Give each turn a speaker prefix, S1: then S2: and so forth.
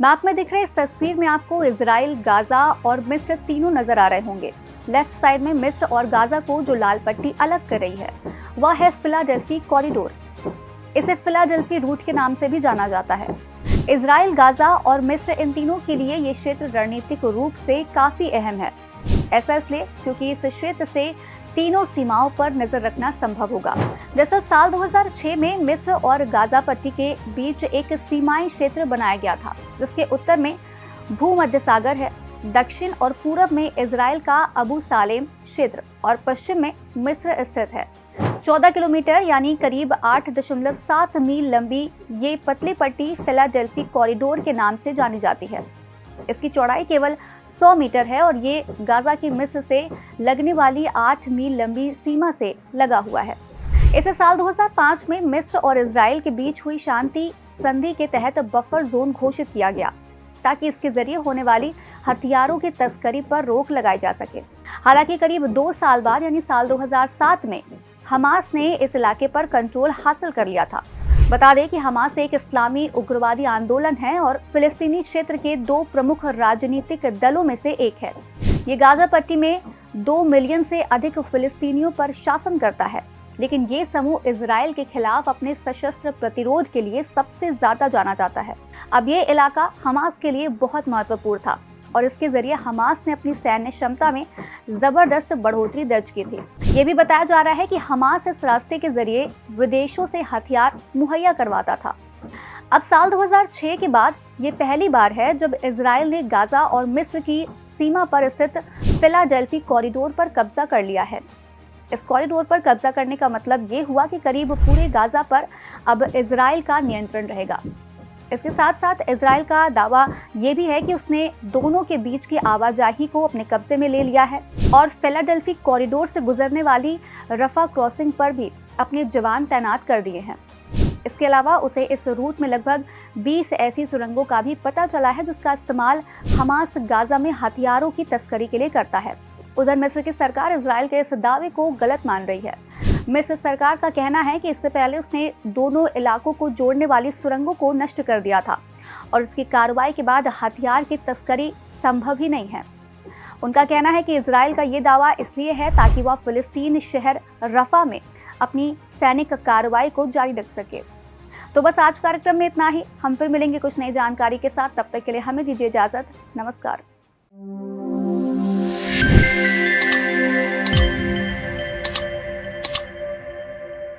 S1: Map में दिख रहे इस तस्वीर में आपको इजराइल, गाजा और मिस्र तीनों नजर आ रहे होंगे। लेफ्ट साइड में मिस्र और गाजा को जो लाल पट्टी अलग कर रही है वह है फिलाडेल्फी कॉरिडोर। इसे फिलाडेल्फी रूट के नाम से भी जाना जाता है। इजराइल, गाजा और मिस्र, इन तीनों के लिए ये क्षेत्र रणनीतिक रूप से काफी अहम है। ऐसा इसलिए क्योंकि इस क्षेत्र से तीनों सीमाओं पर नजर रखना संभव होगा। दरअसल साल 2006 में मिस्र और गाजा पट्टी के बीच एक सीमाई क्षेत्र बनाया गया था, जिसके उत्तर में भूमध्य सागर है, दक्षिण और पूरब में इजराइल का अबू सालेम क्षेत्र और पश्चिम में मिस्र स्थित है। 14 किलोमीटर यानी करीब 8.7 मील लंबी ये पतली पट्टी फिलाडेल्फी कॉरिडोर के नाम से जानी जाती है। इसकी चौड़ाई केवल 100 मीटर है और ये गाजा की मिस्र से लगने वाली 8 मील लंबी सीमा से लगा हुआ है। इसे साल 2005 में मिस्र और इजराइल के बीच हुई शांति संधि के तहत बफर जोन घोषित किया गया, ताकि इसके जरिए होने वाली हथियारों की तस्करी पर रोक लगाई जा सके। हालांकि करीब 2 साल बाद यानी साल 2007 में हमास ने इस इलाके पर कंट्रोल हासिल कर लिया था। बता दें कि हमास एक इस्लामी उग्रवादी आंदोलन है और फिलिस्तीनी क्षेत्र के 2 प्रमुख राजनीतिक दलों में से एक है। ये गाजा पट्टी में 2 मिलियन से अधिक फिलिस्तीनियों पर शासन करता है, लेकिन ये समूह इजराइल के खिलाफ अपने सशस्त्र प्रतिरोध के लिए सबसे ज्यादा जाना जाता है। अब ये इलाका हमास के लिए बहुत महत्वपूर्ण था और इसके जरिए हमास ने अपनी सैन्य क्षमता में जबरदस्त बढ़ोतरी दर्ज की थी। ये भी बताया जा रहा है कि हमास इस रास्ते के जरिए विदेशों से हथियार मुहैया करवाता था। अब साल 2006 के बाद ये पहली बार है जब इजराइल ने गाजा और मिस्र की सीमा पर स्थित फिलाडेल्फी कॉरिडोर पर कब्जा कर लिया है। इस कॉरिडोर पर कब्जा करने का मतलब ये हुआ कि करीब पूरे गाजा पर अब इजराइल का नियंत्रण रहेगा। इसके साथ साथ इजराइल का दावा ये भी है कि उसने दोनों के बीच की आवाजाही को अपने कब्जे में ले लिया है और फिलाडेल्फी कॉरिडोर से गुजरने वाली रफा क्रॉसिंग पर भी अपने जवान तैनात कर दिए हैं। इसके अलावा उसे इस रूट में लगभग 20 ऐसी सुरंगों का भी पता चला है जिसका इस्तेमाल हमास गाजा में हथियारों की तस्करी के लिए करता है। उधर मिस्र की सरकार इजराइल के इस दावे को गलत मान रही है। मिस्र सरकार का कहना है कि इससे पहले उसने दोनों इलाकों को जोड़ने वाली सुरंगों को नष्ट कर दिया था और इसकी कार्रवाई के बाद हथियार की तस्करी संभव ही नहीं है। उनका कहना है कि इजराइल का ये दावा इसलिए है ताकि वह फिलिस्तीन शहर रफा में अपनी सैनिक कार्रवाई को जारी रख सके। तो बस आज कार्यक्रम में इतना ही। हम फिर मिलेंगे कुछ नई जानकारी के साथ। तब तक के लिए हमें दीजिए इजाजत। नमस्कार।